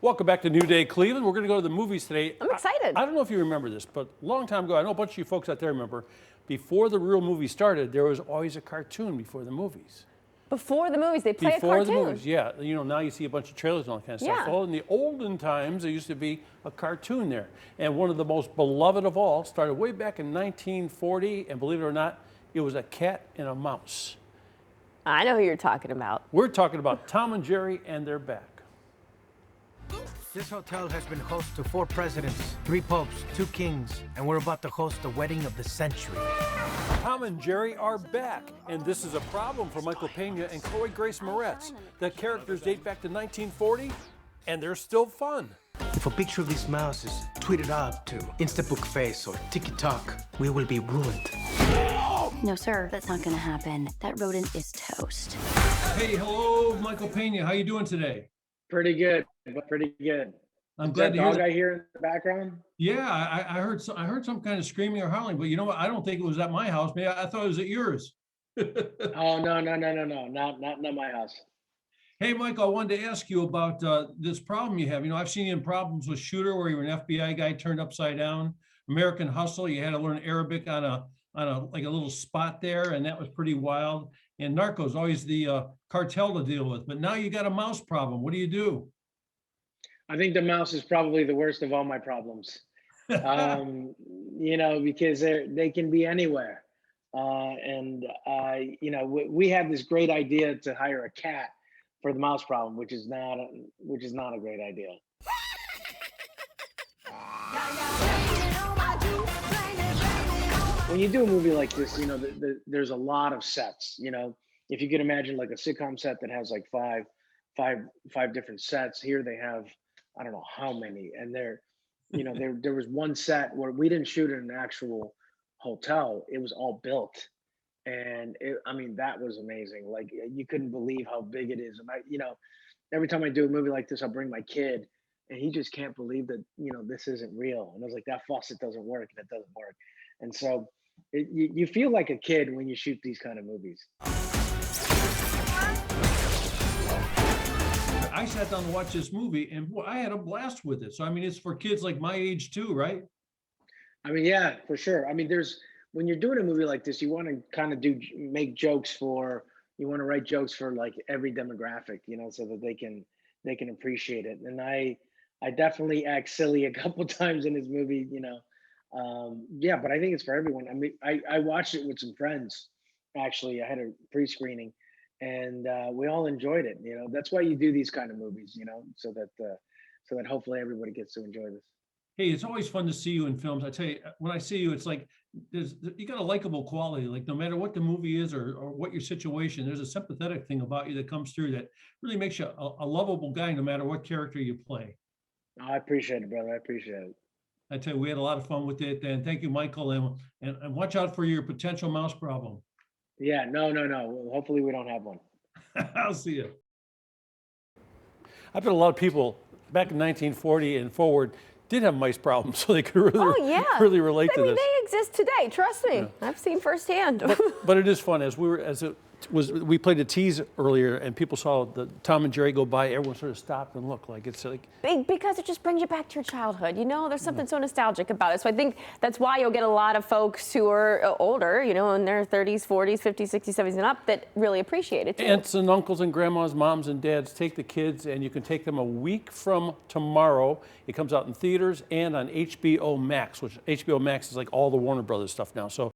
Welcome back to New Day Cleveland. We're going to go to the movies today. I'm excited. I don't know if you remember this, but a long time ago, I know a bunch of you folks out there remember, before the real movie started, there was always a cartoon before the movies. Before the movies, they play a cartoon. Before the movies, yeah. You know, now you see a bunch of trailers and all that kind of stuff. Yeah. Well, in the olden times, there used to be a cartoon there. And one of the most beloved of all started way back in 1940, and believe it or not, it was a cat and a mouse. I know who you're talking about. We're talking about Tom and Jerry, and they're back. This hotel has been host to 4 presidents, 3 popes, 2 kings, and we're about to host the wedding of the century. Tom and Jerry are back, and this is a problem for Michael Pena and Chloe Grace Moretz. The characters date back to 1940, and they're still fun. If a picture of this mouse is tweeted out to Instabook Face or TikTok, we will be ruined. No, sir, that's not gonna happen. That rodent is toast. Hey, hello, Michael Pena. How you doing today? Pretty good, pretty good. I'm glad to hear that. that. I hear in the background? Yeah, I heard some kind of screaming or howling, but you know what? I don't think it was at my house. Maybe I thought it was at yours. Oh, no, not my house. Hey, Michael, I wanted to ask you about this problem you have. You know, I've seen you in problems with Shooter, where you were an FBI guy turned upside down. American Hustle, you had to learn Arabic on a like a little spot there, and that was pretty wild. And Narcos, always the cartel to deal with. But now you got a mouse problem. What do you do? I think the mouse is probably the worst of all my problems. You know, because they can be anywhere. You know, we had this great idea to hire a cat for the mouse problem, which is not a great idea. When you do a movie like this, you know, there's a lot of sets. You know, if you could imagine like a sitcom set that has like five different sets, here they have I don't know how many, and you know, there was one set where we didn't shoot in an actual hotel; it was all built, and I mean that was amazing. Like you couldn't believe how big it is, and you know, every time I do a movie like this, I'll bring my kid, and he just can't believe that you know this isn't real. And I was like, that faucet doesn't work, and it doesn't work, and so. You feel like a kid when you shoot these kind of movies. I sat down to watch this movie, and boy, I had a blast with it. So, I mean, it's for kids like my age too, right? I mean, yeah, for sure. I mean, when you're doing a movie like this, you want to kind of make jokes you want to write jokes for like every demographic, you know, so that they can appreciate it. And I definitely act silly a couple times in this movie, you know. Yeah, but I think it's for everyone. I mean, I watched it with some friends. Actually, I had a pre-screening, and we all enjoyed it. You know, that's why you do these kind of movies. You know, so that hopefully everybody gets to enjoy this. Hey, it's always fun to see you in films. I tell you, when I see you, it's like you got a likable quality. Like no matter what the movie is or what your situation, there's a sympathetic thing about you that comes through that really makes you a lovable guy, no matter what character you play. I appreciate it, brother. I appreciate it. I tell you, we had a lot of fun with it, and thank you, Michael, and watch out for your potential mouse problem. Yeah, no. Well, hopefully we don't have one. I'll see you. I bet a lot of people back in 1940 and forward did have mice problems, so they could really relate to this. They exist today. Trust me, I've seen firsthand. But it is fun we played a tease earlier, and people saw the Tom and Jerry go by. Everyone sort of stopped and looked like it's like because it just brings you back to your childhood. You know, there's something so nostalgic about it. So I think that's why you'll get a lot of folks who are older, you know, in their 30s, 40s, 50s, 60s, 70s, and up that really appreciate it too. Aunts and uncles and grandmas, moms and dads, take the kids, and you can take them a week from tomorrow. It comes out in theaters and on HBO Max, which HBO Max is like all the Warner Brothers stuff now. So